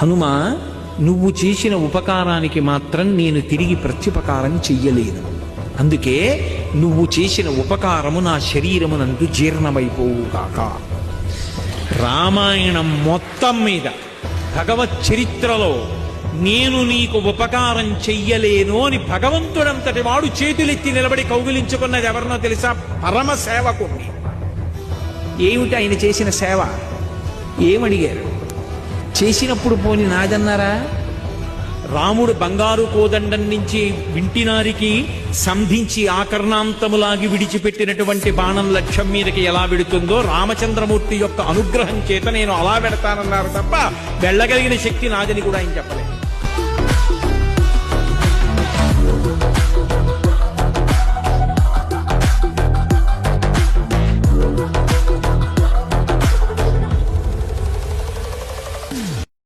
హనుమా, నువ్వు చేసిన ఉపకారానికి మాత్రం నేను తిరిగి ప్రత్యుపకారం చెయ్యలేను. అందుకే నువ్వు చేసిన ఉపకారము నా శరీరమునందు జీర్ణమైపోవుగాక. రామాయణం మొత్తం మీద భగవత్ చరిత్రలో నేను నీకు ఉపకారం చెయ్యలేను అని భగవంతుడంతటి వాడు చేతులెత్తి నిలబడి కౌగిలించుకున్నది ఎవరినో తెలుసా? పరమ సేవకుణ్ణి. ఏమిటి ఆయన చేసిన సేవ? ఏమడిగారు? చేసినప్పుడు పోని నాదన్నారా? రాముడు బంగారు కోదండం నుంచి వింటినారికి సంధించి ఆకర్ణాంతములాగి విడిచిపెట్టినటువంటి బాణం లక్ష్యం మీదకి ఎలా విడుతుందో రామచంద్రమూర్తి యొక్క అనుగ్రహం చేత నేను అలా పెడతానన్నారు తప్ప వెళ్ళగలిగిన శక్తి నాదని కూడా ఆయన చెప్పలేదు.